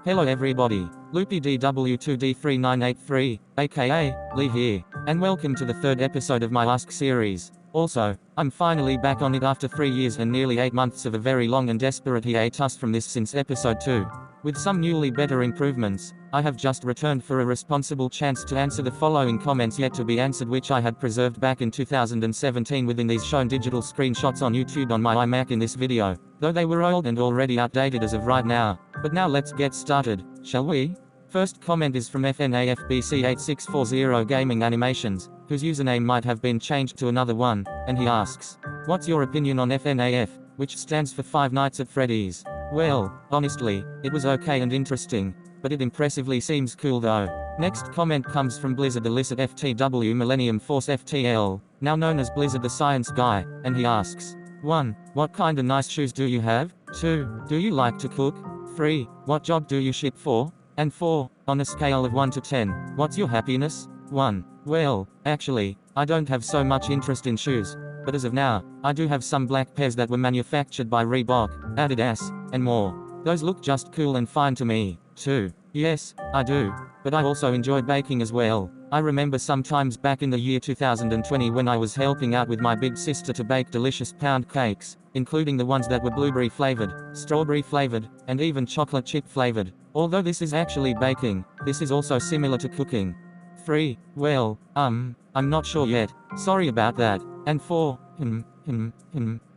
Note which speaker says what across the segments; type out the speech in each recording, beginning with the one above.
Speaker 1: Hello everybody, LoopyDW2D3983, aka Lee here, and welcome to the third episode of my Ask series. Also, I'm finally back on it after 3 years and nearly 8 months of a very long and desperate hiatus from this since episode 2. With some newly better improvements, I have just returned for a responsible chance to answer the following comments yet to be answered, which I had preserved back in 2017 within these shown digital screenshots on YouTube on my iMac in this video, though they were old and already outdated as of right now. But now let's get started, shall we? First comment is from FNAFBC8640 Gaming Animations, whose username might have been changed to another one, and he asks, "What's your opinion on FNAF, which stands for Five Nights at Freddy's?" Well, honestly, it was okay and interesting, but it impressively seems cool though. Next comment comes from Blizzard Illicit FTW Millennium Force FTL, now known as Blizzard the Science Guy, and he asks, 1. What kinda nice shoes do you have? 2. Do you like to cook? 3. What job do you ship for? And 4. On a scale of 1 to 10, what's your happiness? 1. Well, actually, I don't have so much interest in shoes, but as of now, I do have some black pairs that were manufactured by Reebok, Adidas, and more. Those look just cool and fine to me. 2. Yes, I do, but I also enjoy baking as well. I remember sometimes back in the year 2020 when I was helping out with my big sister to bake delicious pound cakes, including the ones that were blueberry flavored, strawberry flavored, and even chocolate chip flavored. Although this is actually baking, this is also similar to cooking. 3. Well, I'm not sure yet. Sorry about that. And 4.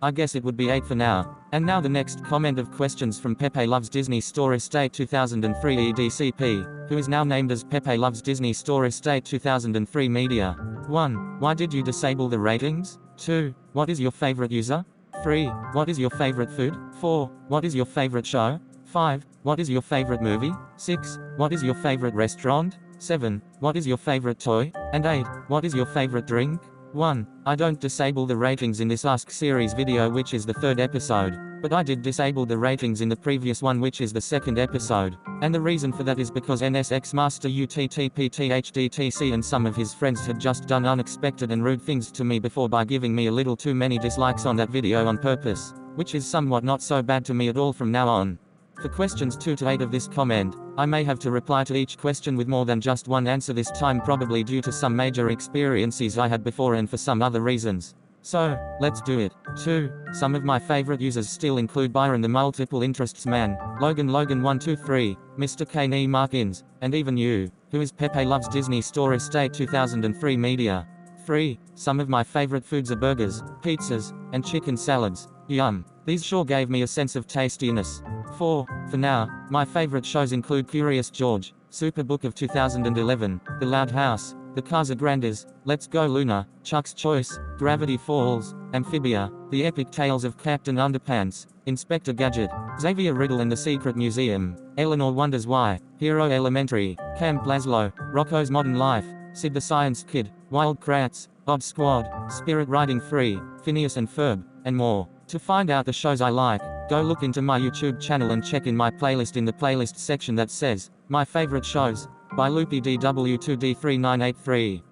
Speaker 1: I guess it would be 8 for now. And now the next comment of questions from Pepe Loves Disney Store Estate 2003 EDCP, who is now named as Pepe Loves Disney Store Estate 2003 Media. 1. Why did you disable the ratings? 2. What is your favorite user? 3. What is your favorite food? 4. What is your favorite show? 5. What is your favorite movie? 6. What is your favorite restaurant? 7. What is your favorite toy? And 8. What is your favorite drink? 1. I don't disable the ratings in this Ask series video, which is the third episode, but I did disable the ratings in the previous one, which is the second episode, and the reason for that is because NSX Master UTTPTHDTC and some of his friends had just done unexpected and rude things to me before by giving me a little too many dislikes on that video on purpose, which is somewhat not so bad to me at all from now on. For questions 2 to 8 of this comment, I may have to reply to each question with more than just one answer this time, probably due to some major experiences I had before and for some other reasons. So, let's do it. 2. Some of my favorite users still include Byron the Multiple Interests Man, Logan123, Mr. Kane Markins, and even you, who is Pepe Loves Disney Store Estate 2003 Media. 3. Some of my favorite foods are burgers, pizzas, and chicken salads. Yum. These sure gave me a sense of tastiness. 4. For now, my favorite shows include Curious George, Superbook of 2011, The Loud House, The Casa Grandes, Let's Go Luna, Chuck's Choice, Gravity Falls, Amphibia, The Epic Tales of Captain Underpants, Inspector Gadget, Xavier Riddle and the Secret Museum, Eleanor Wonders Why, Hero Elementary, Camp Lazlo, Rocco's Modern Life, Sid the Science Kid, Wild Kratts, Odd Squad, Spirit Riding Free, Phineas and Ferb, and more. To find out the shows I like, go look into my YouTube channel and check in my playlist in the playlist section that says, My Favorite Shows, by LoopyDW2D3983.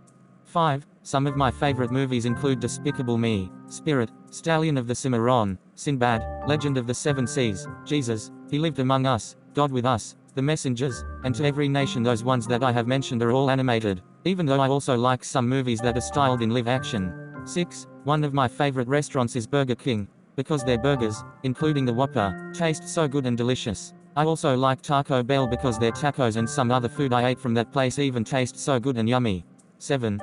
Speaker 1: 5. Some of my favorite movies include Despicable Me, Spirit, Stallion of the Cimarron, Sinbad, Legend of the Seven Seas, Jesus, He Lived Among Us, God With Us, The Messengers, and To Every Nation. Those ones that I have mentioned are all animated, even though I also like some movies that are styled in live action. 6. One of my favorite restaurants is Burger King, because their burgers, including the Whopper, taste so good and delicious. I also like Taco Bell because their tacos and some other food I ate from that place even taste so good and yummy. 7.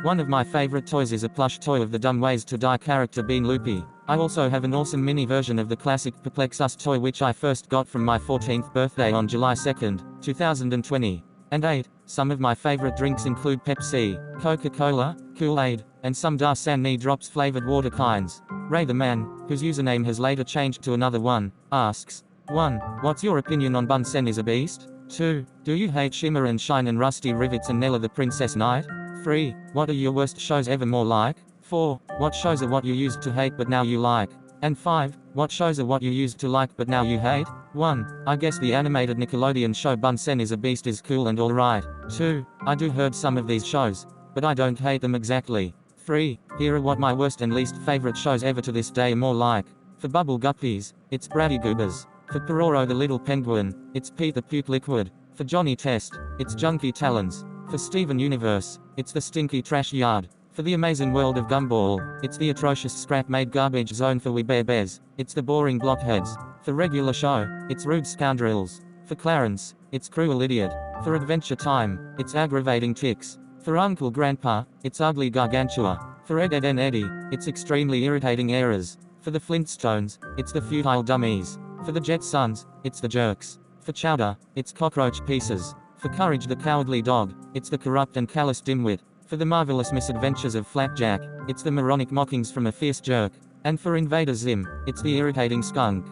Speaker 1: One of my favorite toys is a plush toy of the Dumb Ways to Die character Bean Loopy. I also have an awesome mini version of the classic Perplex Us toy, which I first got from my 14th birthday on July 2nd, 2020. And 8. Some of my favorite drinks include Pepsi, Coca-Cola, Kool-Aid, and some Dasani Drops flavored water kinds. Ray the Man, whose username has later changed to another one, asks, 1. What's your opinion on Bunsen is a beast? 2. Do you hate Shimmer and Shine and Rusty Rivets and Nella the Princess Knight? 3. What are your worst shows ever more like? 4. What shows are what you used to hate but now you like? And 5. What shows are what you used to like but now you hate? 1. I guess the animated Nickelodeon show Bunsen is a Beast is cool and alright. 2. I do heard some of these shows, but I don't hate them exactly. 3. Here are what my worst and least favorite shows ever to this day are more like. For Bubble Guppies, it's Bratty Goobers. For Pororo the little penguin, it's Pete the puke liquid. For Johnny Test, it's Junky Talons. For Steven Universe, it's the stinky trash yard. For the amazing world of Gumball, it's the atrocious scrap-made garbage zone. For We Bear Bears, it's the boring blockheads. For Regular Show, it's rude scoundrels. For Clarence, it's cruel idiot. For Adventure Time, it's aggravating ticks. For Uncle Grandpa, it's ugly gargantua. For Ed, Ed and Eddie, it's extremely irritating errors. For the Flintstones, it's the futile dummies. For the Jetsons, it's the jerks. For Chowder, it's cockroach pieces. For Courage the Cowardly Dog, it's the corrupt and callous dimwit. For the Marvelous Misadventures of Flapjack, it's the moronic mockings from a fierce jerk. And for Invader Zim, it's the irritating skunk.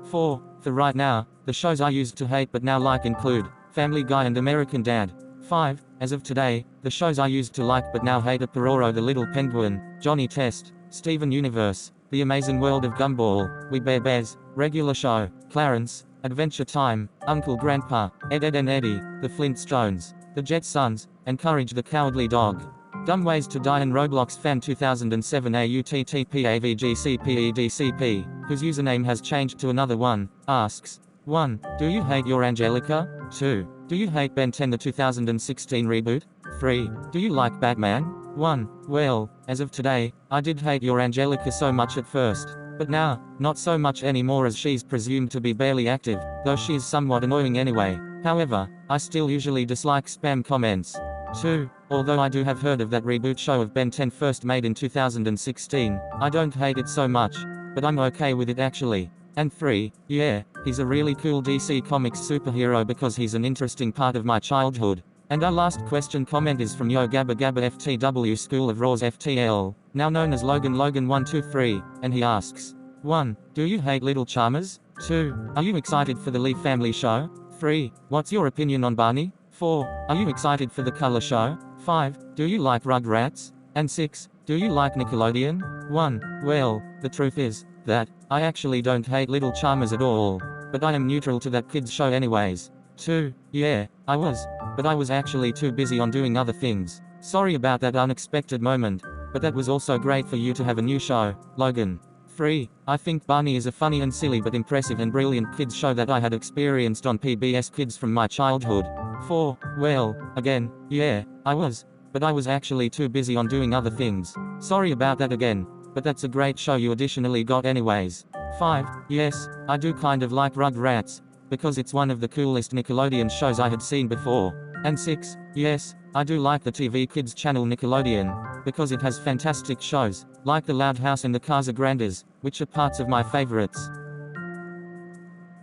Speaker 1: 4. For right now, the shows I used to hate but now like include Family Guy and American Dad. 5. As of today, the shows I used to like but now hate are Pororo the Little Penguin, Johnny Test, Steven Universe, The Amazing World of Gumball, We Bear Bears, Regular Show, Clarence, Adventure Time, Uncle Grandpa, Ed, Ed and Eddie, The Flintstones, The Jetsons, and Courage the Cowardly Dog. Dumb Ways to Die and Roblox Fan 2007 AUTTPAVGCPEDCP, whose username has changed to another one, asks, 1. Do you hate your Angelica? 2. Do you hate Ben 10 the 2016 reboot? 3. Do you like Batman? 1. Well, as of today, I did hate your Angelica so much at first. But now, not so much anymore as she's presumed to be barely active, though she's somewhat annoying anyway. However, I still usually dislike spam comments. 2. Although I do have heard of that reboot show of Ben 10 first made in 2016, I don't hate it so much. But I'm okay with it actually. And 3. Yeah, he's a really cool DC Comics superhero because he's an interesting part of my childhood. And our last question comment is from Yo Gabba Gabba FTW School of Raws FTL, now known as Logan123, and he asks, 1. Do you hate Little Charmers? 2. Are you excited for the Lee Family Show? 3. What's your opinion on Barney? 4. Are you excited for the Color Show? 5. Do you like Rugrats? And 6. Do you like Nickelodeon? 1. Well, the truth is that I actually don't hate Little Charmers at all, but I am neutral to that kids show anyways. 2. Yeah, I was, but I was actually too busy on doing other things. Sorry about that unexpected moment, but that was also great for you to have a new show, Logan. 3. I think Barney is a funny and silly but impressive and brilliant kids show that I had experienced on PBS Kids from my childhood. 4. Well, again, yeah, I was, but I was actually too busy on doing other things. Sorry about that again, but that's a great show you additionally got anyways. 5. Yes, I do kind of like Rugrats, because it's one of the coolest Nickelodeon shows I had seen before. And 6. Yes, I do like the TV Kids channel Nickelodeon, because it has fantastic shows, like The Loud House and The Casa Grandes, which are parts of my favorites.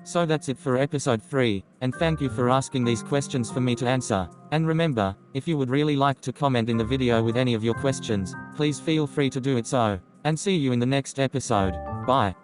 Speaker 1: So that's it for episode 3, and thank you for asking these questions for me to answer. And remember, if you would really like to comment in the video with any of your questions, please feel free to do it so. And see you in the next episode. Bye.